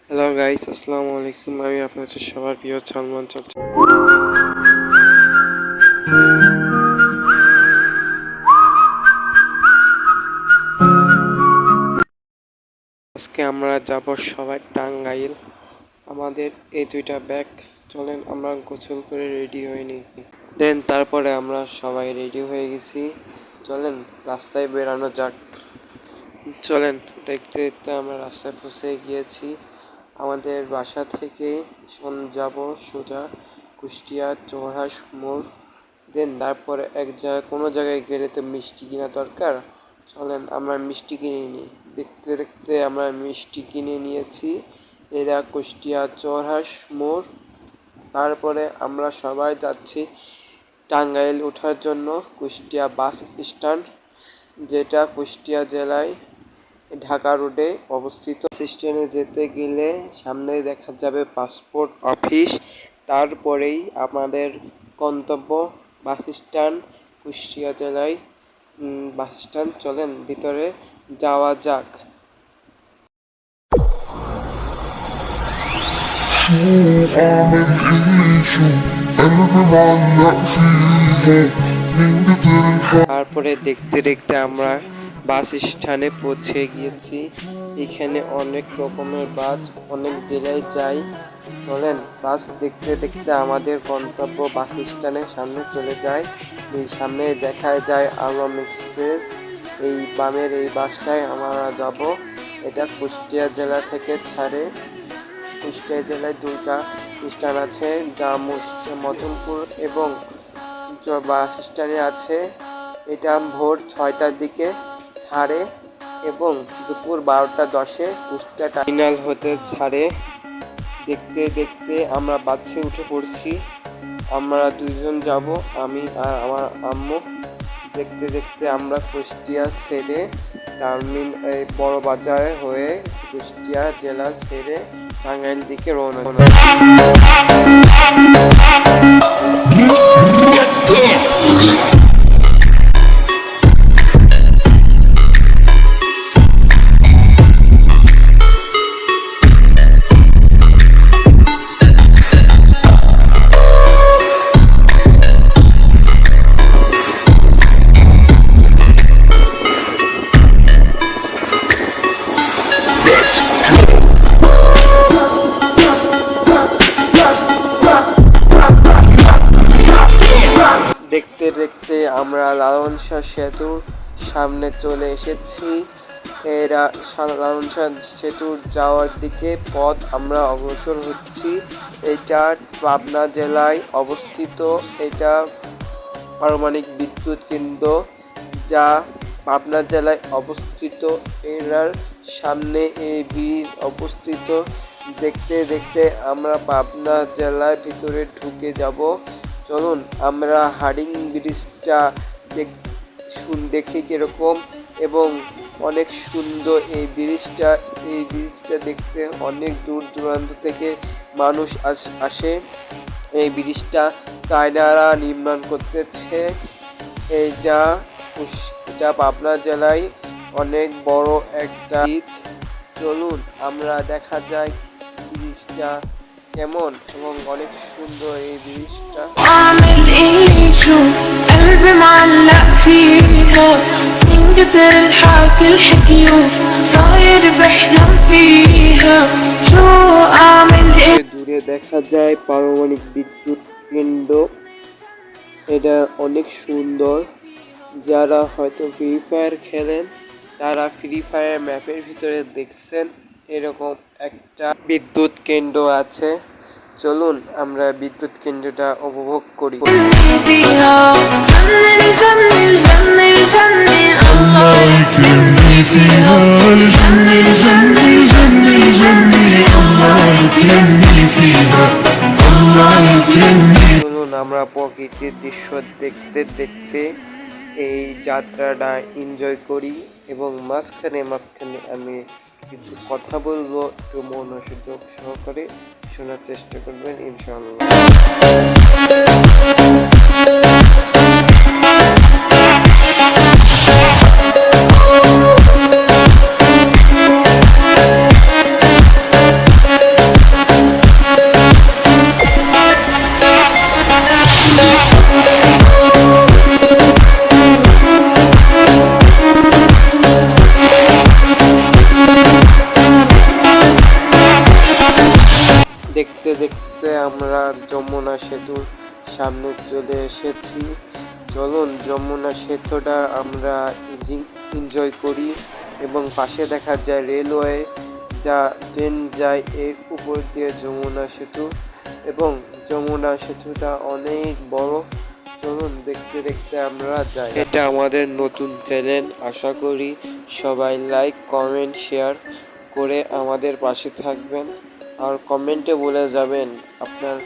Hello guys, আসসালামু আলাইকুম। আমি আপনাদের সবার প্রিয় সালমান চলছে। আজকে আমরা যাব সবাই টাঙ্গাইল। আমাদের এই দুইটা ব্যাগ, চলেন আমরা গোসল করে রেডি হয়ে নিই। তারপরে আমরা সবাই রেডি হয়ে গেছি, চলেন রাস্তায় বেরানো যাক। চলেন, দেখতে দেখতে আমরা রাস্তায় পৌঁছে গিয়েছি। আমাদের বাসা থেকে যাব সোজা কুষ্টিয়া চৌরাস মোড়। তারপরে কোনো জায়গায় গেলে তো মিষ্টি কিনা দরকার। চলেন আমরা মিষ্টি কিনে নিই। দেখতে দেখতে আমরা মিষ্টি কিনে নিয়েছি। এরা কুষ্টিয়া চৌরাস মোড়। তারপরে আমরা সবাই যাচ্ছি টাঙ্গাইল ওঠার জন্য কুষ্টিয়া বাস স্ট্যান্ড, যেটা কুষ্টিয়া জেলায় ঢাকা রোডে অবস্থিত। স্টেশনে যেতে গেলে সামনে দেখা যাবে পাসপোর্ট অফিস, তারপরেই আমাদের গন্তব্য বাস স্ট্যান্ড, কুষ্টিয়া জেলায় বাস স্ট্যান্ড। চলেন ভিতরে যাওয়া যাক। তারপরে দেখতে দেখতে আমরা বাস স্ট্যান্ডে পৌঁছে গিয়েছি। এখানে অনেক রকমের বাস অনেক জেলায় যায়। চলেন বাস দেখতে দেখতে আমাদের গন্তব্য বাস স্ট্যান্ডের সামনে চলে যায়। এই সামনে দেখা যায় আলম এক্সপ্রেস। এই বামের এই বাসটায় আমরা যাব। এটা কুষ্টিয়া জেলা থেকে ছাড়ে। কুষ্টিয়া জেলায় দুইটা স্ট্যান্ড আছে, যা মজমপুর এবং বাস স্ট্যান্ডে আছে। এটা ভোর 6টার দিকে ছাড়ে এবং দুপুর 12টা 10-এ কুষ্টিয়া টার্মিনাল হতে ছাড়ে। দেখতে দেখতে আমরা বাসে উঠে পড়ছি। আমরা দুইজন যাব, আমি আর আমার আম্মু। দেখতে দেখতে আমরা কুষ্টিয়া ছেড়ে বড় বাজারে হয়ে কুষ্টিয়া জেলা ছেড়ে টাঙ্গাইল দিকে রওনা। দেখতে দেখতে আমরা লালন শাহ সেতুর সামনে চলে এসেছি। এরা লালন শাহ সেতুর যাওয়ার দিকে পথ আমরা অগ্রসর হচ্ছি। এটা পাবনা জেলায় অবস্থিত। এটা পারমাণবিক বিদ্যুৎ কেন্দ্র, যা পাবনা জেলায় অবস্থিত। এর সামনে এই ব্রিজ অবস্থিত। দেখতে দেখতে আমরা পাবনা জেলার ভিতরে ঢুকে যাব। চলুন আমরা হার্ডিং ব্রিজটা দেখি কিরকম এবং অনেক সুন্দর এই ব্রিজটা দেখতে অনেক দূর দূরান্ত থেকে মানুষ আসে। এই ব্রিজটা চায়নারা নির্মাণ করতেছে। এটা পাবনা জেলায় অনেক বড় একটা ব্রিজ। চলুন আমরা দেখা যায় ব্রিজটা কেমন এবং অনেক সুন্দর এই ব্রিজটা। দূরে দেখা যায় পারমাণবিক বিদ্যুৎ কেন্দ্র। এটা অনেক সুন্দর। যারা হয়তো ফ্রি ফায়ার খেলেন তারা ফ্রি ফায়ার ম্যাপের ভিতরে দেখছেন এরকম একটা বিদ্যুৎ কেন্দ্র আছে। চলুন আমরা বিদ্যুৎ কেন্দ্রটা উপভোগ করি। চলুন আমরা প্রকৃতির দৃশ্য দেখতে দেখতে এই যাত্রাটা এনজয় করি এবং মাঝখানে আমি কিছু কথা বলবো, একটু মনোযোগ সহকারে শোনার চেষ্টা করবেন ইনশাআল্লাহ। আমরা যমুনা সেতুর সামনে চলে এসেছি। চলুন যমুনা সেতুটা আমরা এনজয় করি। এবং পাশে দেখা যায় রেলওয়ে, যা ট্রেন যায় এর উপর দিয়ে যমুনা সেতু, এবং যমুনা সেতুটা অনেক বড়। চলুন দেখতে দেখতে আমরা যাই। এটা আমাদের নতুন চ্যানেল, আশা করি সবাই লাইক কমেন্ট শেয়ার করে আমাদের পাশে থাকবেন। আর কমেন্টে বলে যাবেন আপনার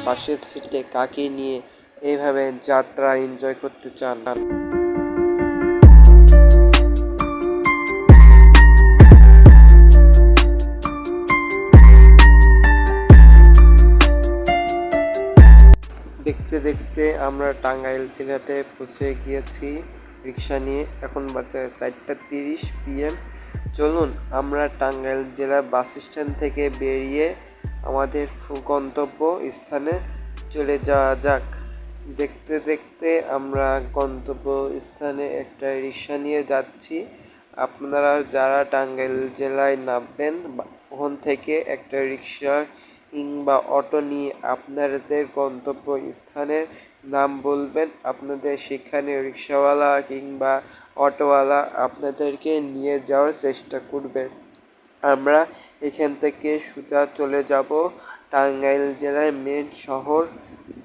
পাশের সিটে কাকে নিয়ে এইভাবে যাত্রা এনজয় করতে চান। দেখতে দেখতে আমরা টাঙ্গাইল জেলাতে পৌঁছে গিয়েছি রিক্সা নিয়ে। এখন বাজে 4:30 PM। চলুন আমরা টাঙ্গাইল জেলার বাস স্ট্যান্ড থেকে বেরিয়ে আমাদের গন্তব্য স্থানে চলে যাওয়া যাক। দেখতে দেখতে আমরা গন্তব্য স্থানে একটা রিক্সা নিয়ে যাচ্ছি। আপনারা যারা টাঙ্গাইল জেলায় নামবেন, ওখান থেকে একটা রিক্সা কিংবা অটো নিয়ে আপনাদের গন্তব্য স্থানের নাম বলবেন। আপনাদের সেখানে রিক্সাওয়ালা কিংবা অটোওয়ালা আপনাদেরকে নিয়ে যাওয়ার চেষ্টা করবে। আমরা এখান থেকে সোজা চলে যাব টাঙ্গাইল জেলার মেন শহর,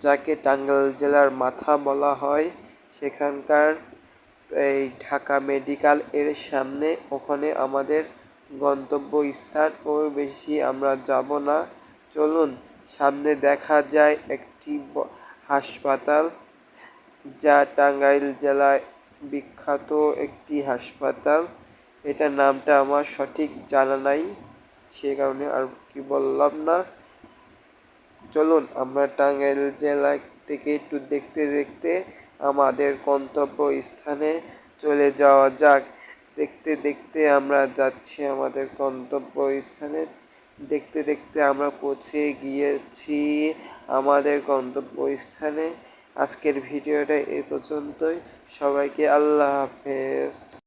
যাকে টাঙ্গাইল জেলার মাথা বলা হয়, সেখানকার এই ঢাকা মেডিকেল এর সামনে। ওখানে আমাদের গন্তব্য স্থান। ওর বেশি আমরা যাব না। চলুন, সামনে দেখা যায় একটি হাসপাতাল, যা টাঙ্গাইল জেলায় বিখ্যাত একটি হাসপাতাল। এটার নামটা আমার সঠিক জানা নাই, সে কারণে আর কি বললাম না। চলুন আমরা টাঙ্গাইল জেলা থেকে একটু দেখতে দেখতে আমাদের গন্তব্য স্থানে চলে যাওয়া যাক। দেখতে দেখতে আমরা যাচ্ছি আমাদের গন্তব্য স্থানে। দেখতে দেখতে আমরা পৌঁছে গিয়েছি আমাদের গন্তব্য স্থানে। আজকের ভিডিওটা এই পর্যন্তই। সবাইকে আল্লাহ হাফেজ।